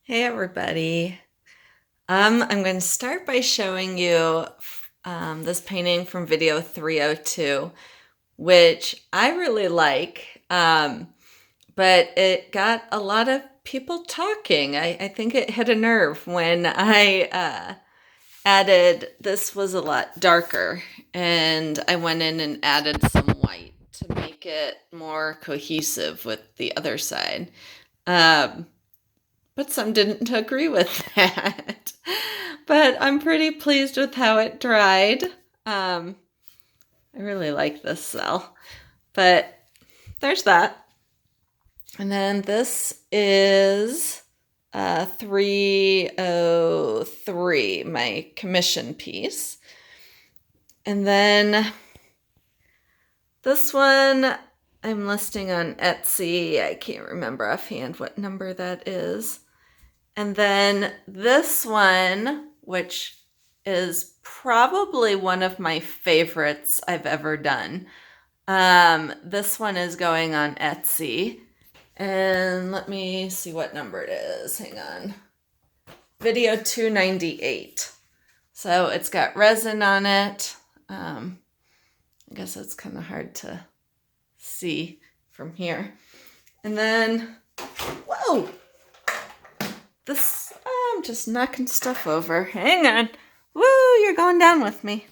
Hey everybody. I'm going to start by showing you this painting from video 302, which I really like, but it got a lot of people talking. I think it hit a nerve when I added, this was a lot darker, and I went in and added some white to make it more cohesive with the other side. Um, but some didn't agree with that. But I'm pretty pleased with how it dried. I really like this cell. But there's that. And then this is 303, my commission piece. And then this one I'm listing on Etsy. I can't remember offhand what number that is. And then this one, which is probably one of my favorites I've ever done. This one is going on Etsy. And let me see what number it is. Hang on. Video 298. So it's got resin on it. I guess it's kind of hard to see from here. And then, whoa! This, I'm just knocking stuff over. Hang on. Woo, you're going down with me.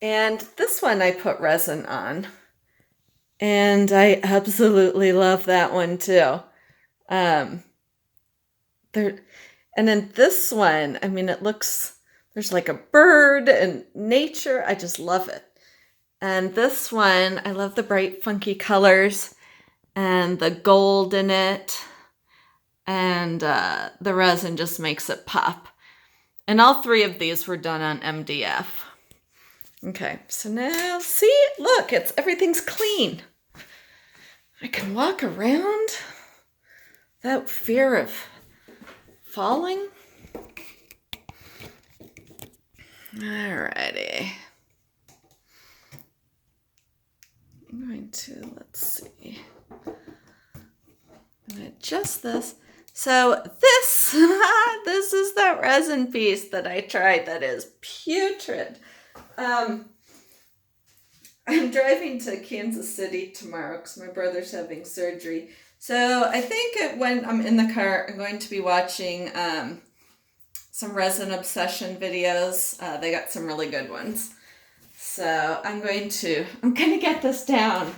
And this one I put resin on. And I absolutely love that one too. And then this one, I mean, it looks, there's like a bird and nature. I just love it. And this one, I love the bright, funky colors and the gold in it. And the resin just makes it pop. And all three of these were done on MDF. Okay, so now, see, look, everything's clean. I can walk around without fear of falling. Alrighty. I'm going to, let's see. I'm going to adjust this. So this, this is that resin piece that I tried that is putrid. I'm driving to Kansas City tomorrow because my brother's having surgery. So I think when I'm in the car, I'm going to be watching some resin obsession videos. They got some really good ones. So I'm gonna get this down.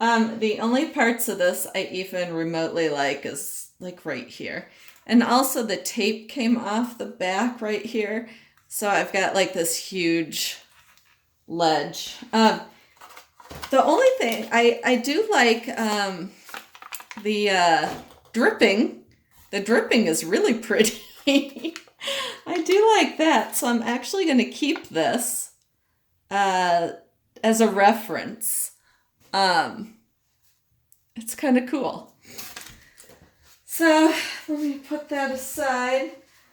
The only parts of this I even remotely like is like right here. And also the tape came off the back right here. So I've got like this huge ledge. The only thing I do like the dripping. The dripping is really pretty. I do like that. So I'm actually going to keep this as a reference. It's kind of cool. So let me put that aside.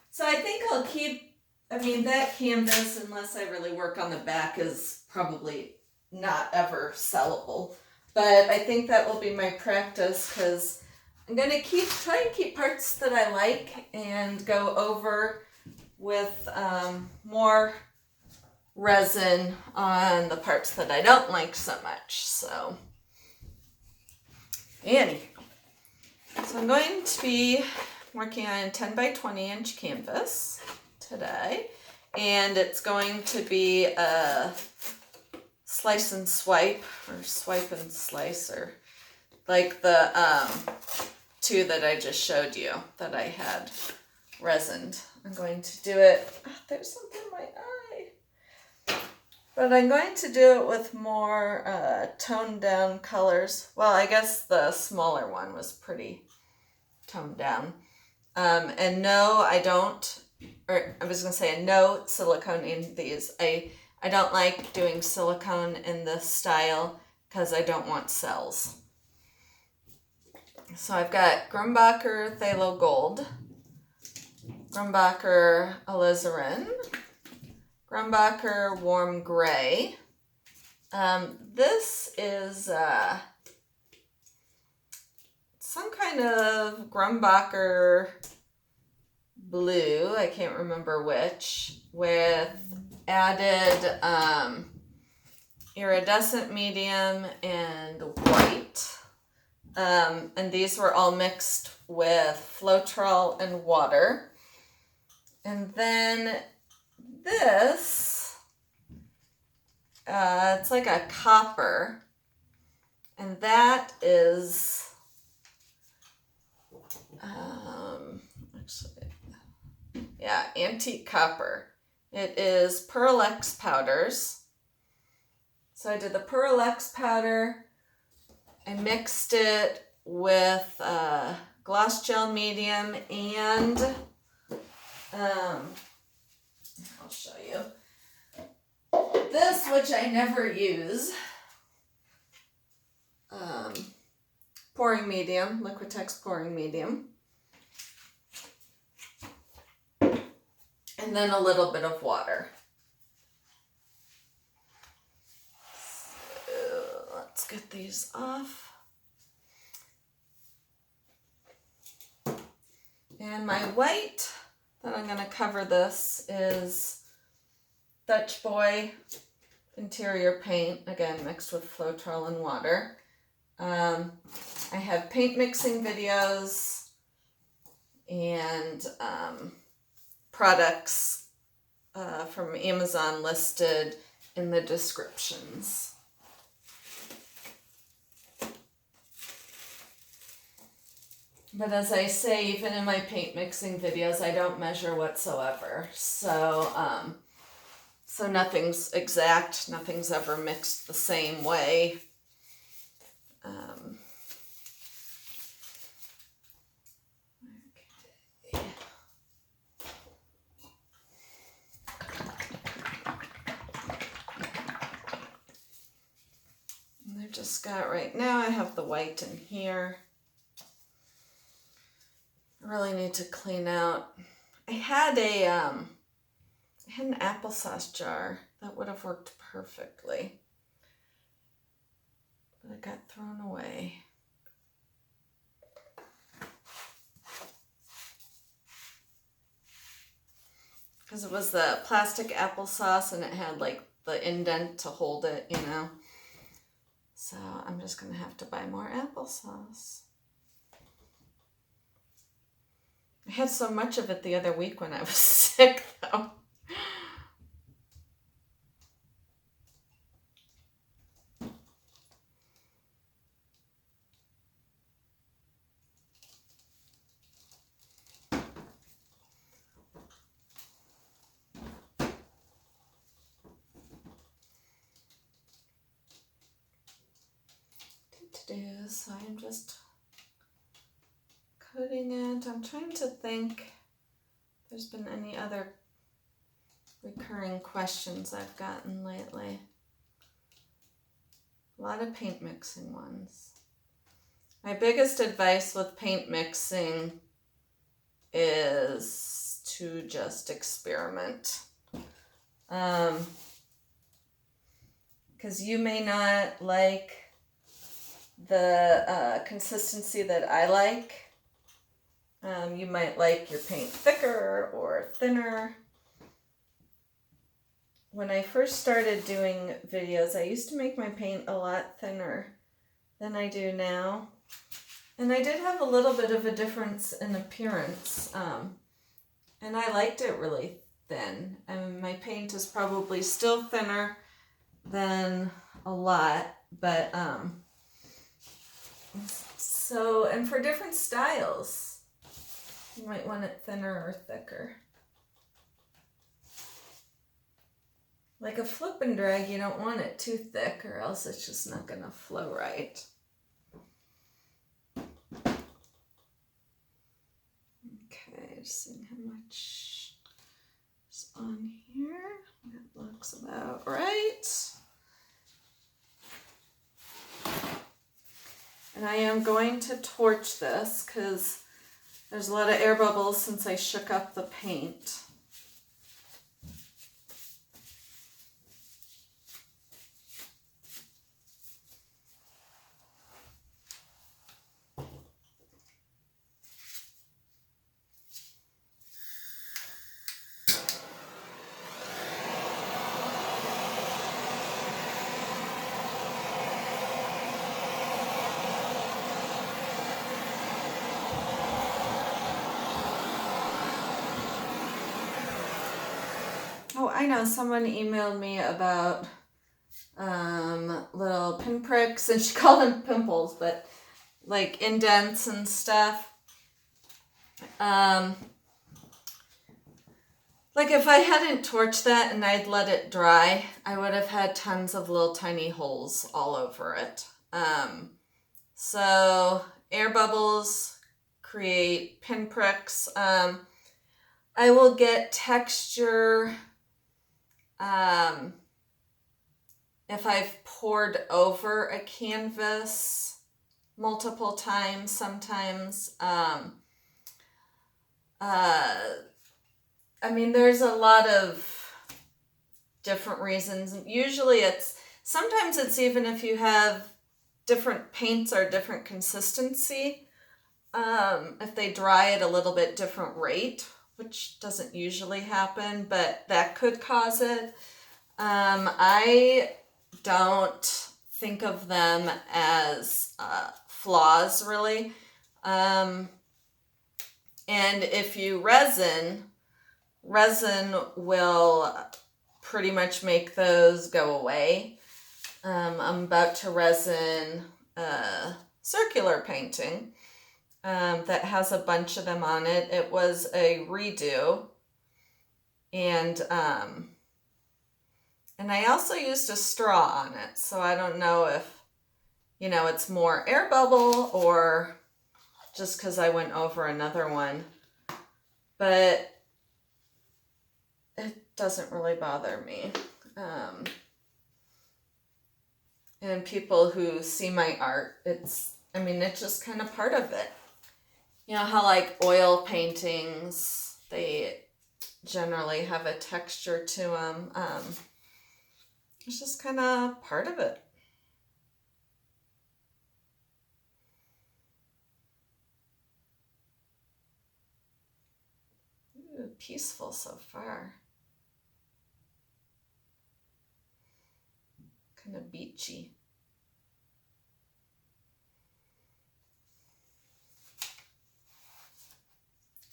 So I think I'll keep, that canvas, unless I really work on the back, is probably not ever sellable. But I think that will be my practice because I'm going to try and keep parts that I like and go over with more resin on the parts that I don't like so much. So, so I'm going to be working on a 10 by 20 inch canvas today, and it's going to be a slice and swipe, or swipe and slice, or like the two that I just showed you that I had resined. I'm going to do it, there's something in my eye. But I'm going to do it with more toned down colors. Well, I guess the smaller one was pretty toned down. And no, I don't, or I was going to say no silicone in these. I don't like doing silicone in this style because I don't want cells. So I've got Grumbacher Phthalo Gold, Grumbacher Alizarin, Grumbacher Warm Gray. This is, let's some kind of Grumbacher blue, I can't remember which, with added iridescent medium and white. And these were all mixed with Floetrol and water. And then this, it's like a copper. And that is, antique copper. It is Pearl X powders. So I did the Pearl X powder. I mixed it with gloss gel medium and I'll show you this, which I never use. Pouring medium, Liquitex pouring medium. And then a little bit of water. So let's get these off. And my white that I'm going to cover this is Dutch Boy interior paint, again mixed with Floetrol and water. I have paint mixing videos and products from Amazon listed in the descriptions. But as I say, even in my paint mixing videos, I don't measure whatsoever. So nothing's exact, nothing's ever mixed the same way. And I've just got, right now I have the white in here. I really need to clean out. I had an applesauce jar that would have worked perfectly, but it got thrown away. Because it was the plastic applesauce and it had like the indent to hold it, you know. So I'm just going to have to buy more applesauce. I had so much of it the other week when I was sick, though. So I'm just coating it. I'm trying to think if there's been any other recurring questions I've gotten lately. A lot of paint mixing ones. My biggest advice with paint mixing is to just experiment. Because you may not like the consistency that I like. You might like your paint thicker or thinner. When I first started doing videos, I used to make my paint a lot thinner than I do now. And I did have a little bit of a difference in appearance. And I liked it really thin. And my paint is probably still thinner than a lot, but so, and for different styles, you might want it thinner or thicker. Like a flip and drag, you don't want it too thick or else it's just not going to flow right. Okay, just seeing how much is on here. That looks about right. And I am going to torch this because there's a lot of air bubbles since I shook up the paint. Oh, I know, someone emailed me about little pinpricks, and she called them pimples, but like indents and stuff. Like if I hadn't torched that and I'd let it dry, I would have had tons of little tiny holes all over it. So air bubbles create pinpricks. I will get texture if I've poured over a canvas multiple times, sometimes. I mean, there's a lot of different reasons. Usually sometimes it's even if you have different paints or different consistency, if they dry at a little bit different rate, which doesn't usually happen, but that could cause it. I don't think of them as flaws, really. And if you resin will pretty much make those go away. I'm about to resin a circular painting that has a bunch of them on it. It was a redo, and I also used a straw on it, so I don't know if, it's more air bubble or just because I went over another one, but it doesn't really bother me. And people who see my art, it's just kind of part of it. You know how like oil paintings, they generally have a texture to them. It's just kind of part of it. Ooh, peaceful so far. Kind of beachy.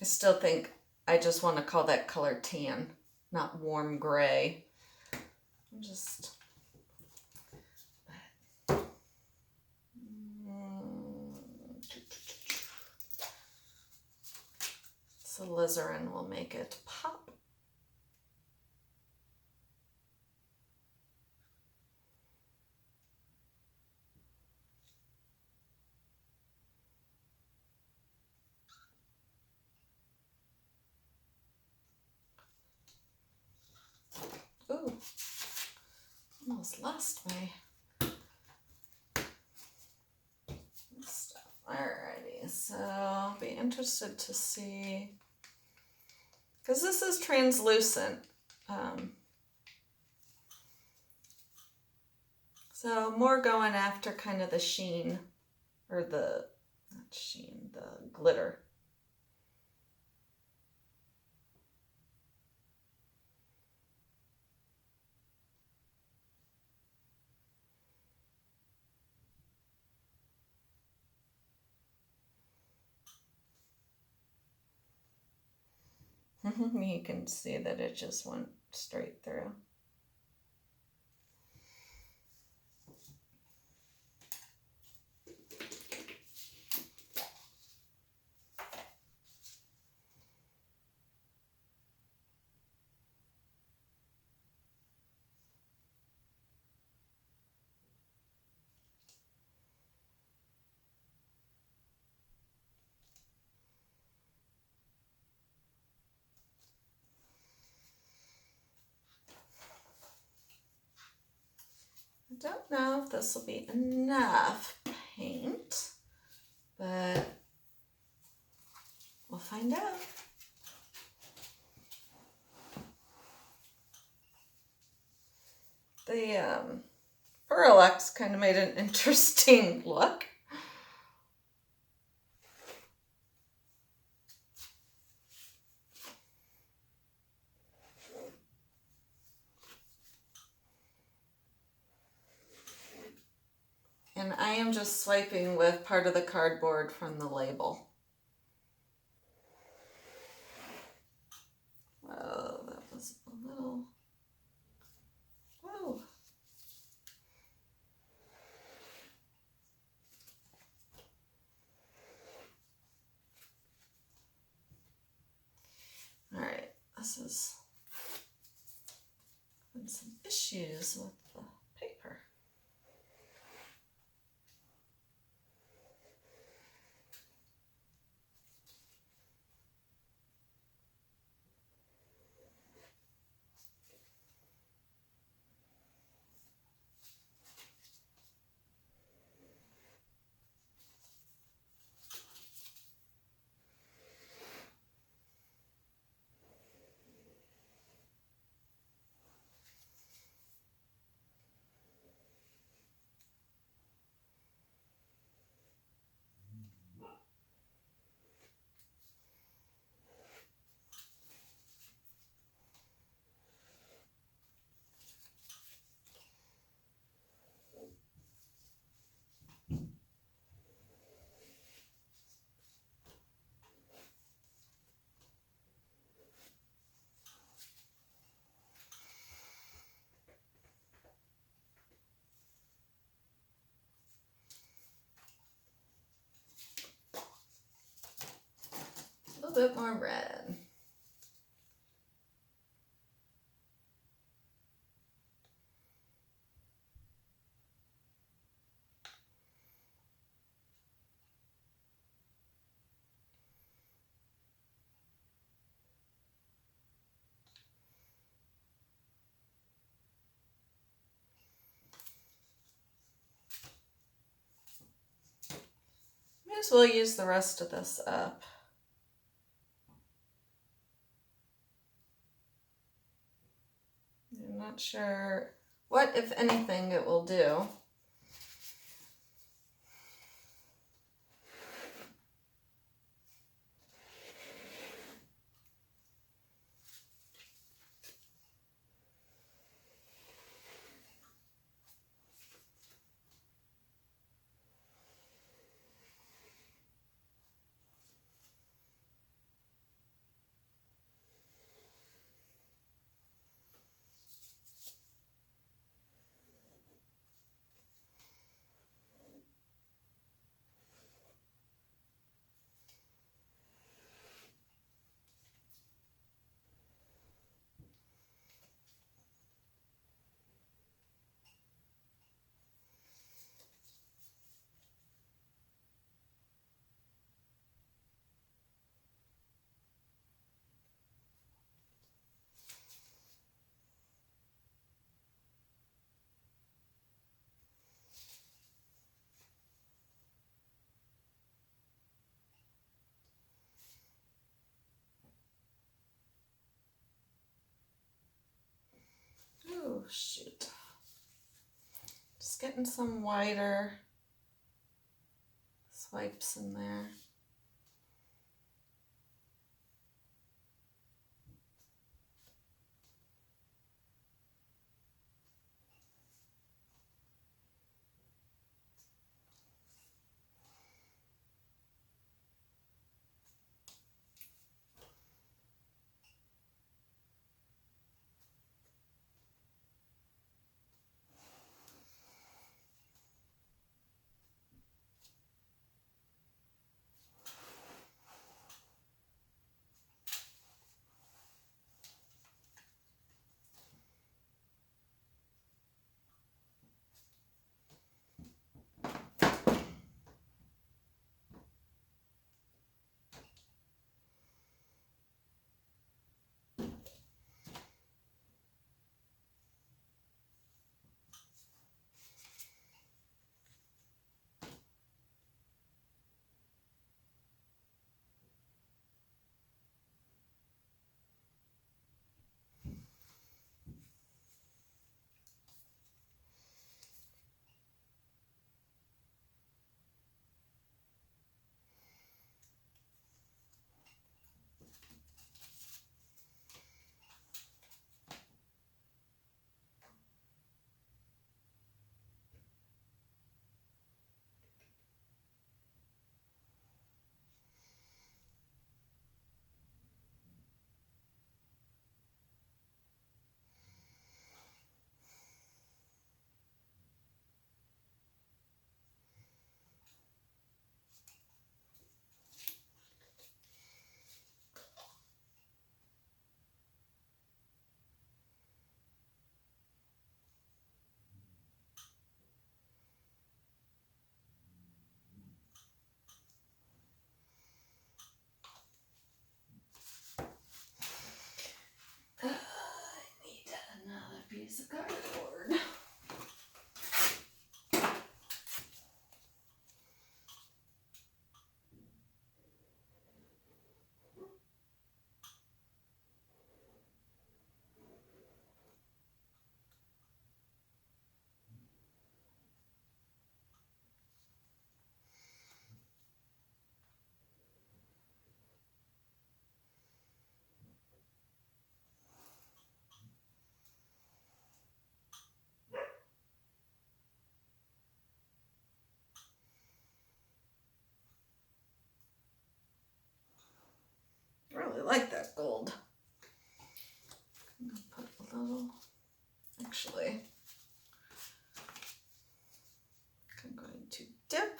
I still think I just want to call that color tan, not warm gray. I'm just... So alizarin will make it pop. Ooh, almost lost my stuff. Alrighty, so I'll be interested to see, because this is translucent. So more going after kind of the sheen, or the glitter. You can see that it just went straight through. I don't know if this will be enough paint, but we'll find out. The Burlux kind of made an interesting look. And I am just swiping with part of the cardboard from the label. Oh, that was a little is having some issues with the paper. A little bit more red. Might as well use the rest of this up. I'm not sure what, if anything, it will do. Oh, shoot. Just getting some wider swipes in there. gold. I'm gonna put a little, actually, I'm going to dip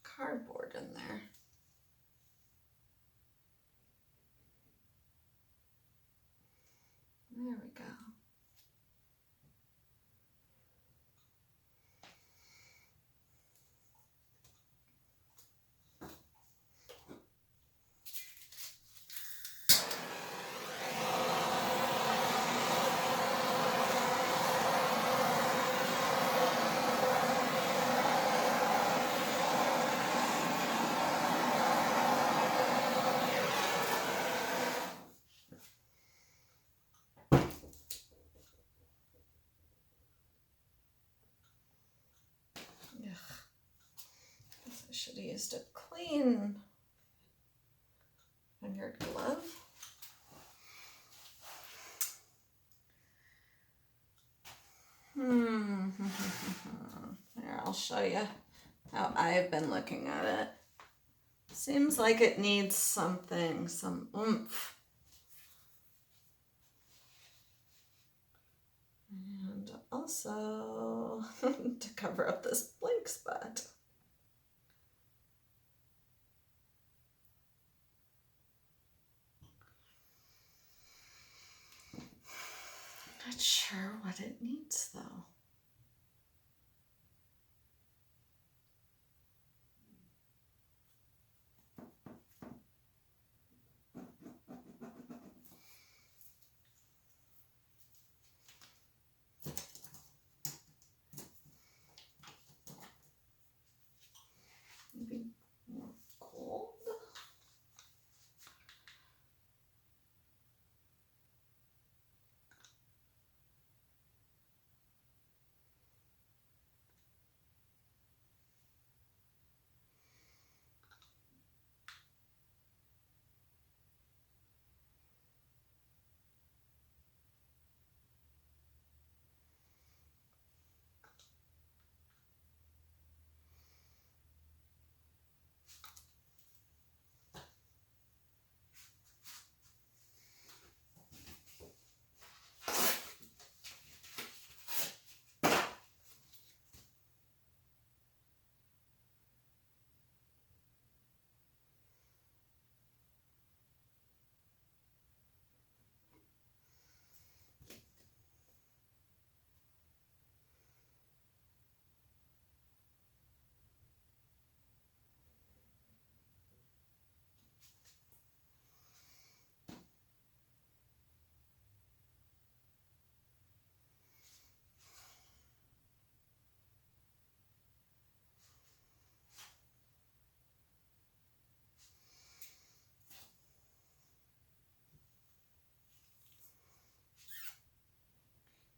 cardboard in there. There we go. I should have used a clean fingered glove. Here, I'll show you how I've been looking at it. Seems like it needs something, some oomph. And also to cover up this blank spot. Not sure what it needs though. Maybe more gold.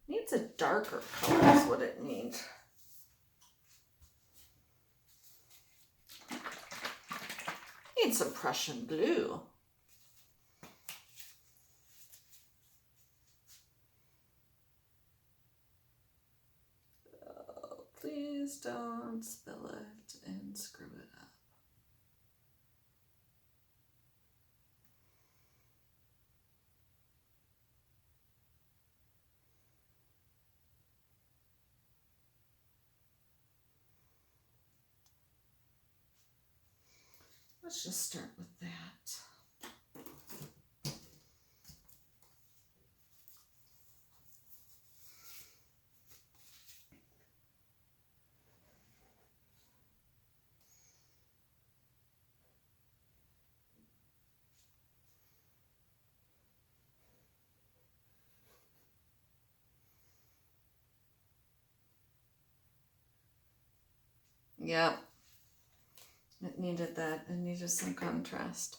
Needs a darker color is what it needs. Needs some Prussian blue. Oh, please don't spill it and screw it up. Let's just start with that. Yep. It needed that. It needed some contrast.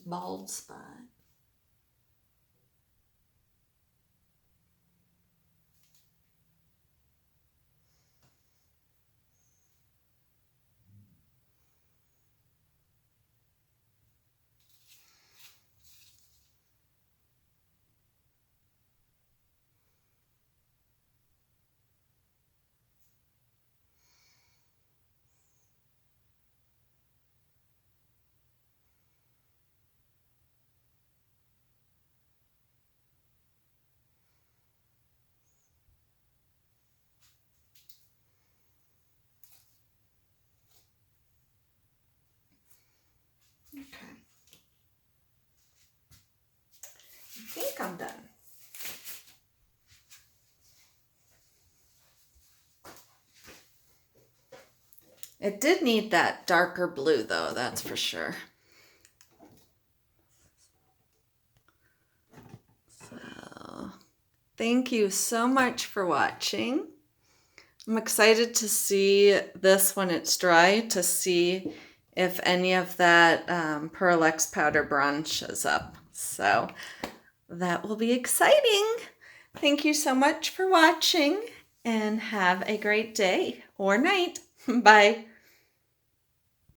bald spot. Okay. I think I'm done. It did need that darker blue though, that's for sure. So, thank you so much for watching. I'm excited to see this when it's dry, to see if any of that Pearl X powder bronze shows up. So that will be exciting. Thank you so much for watching and have a great day or night. Bye.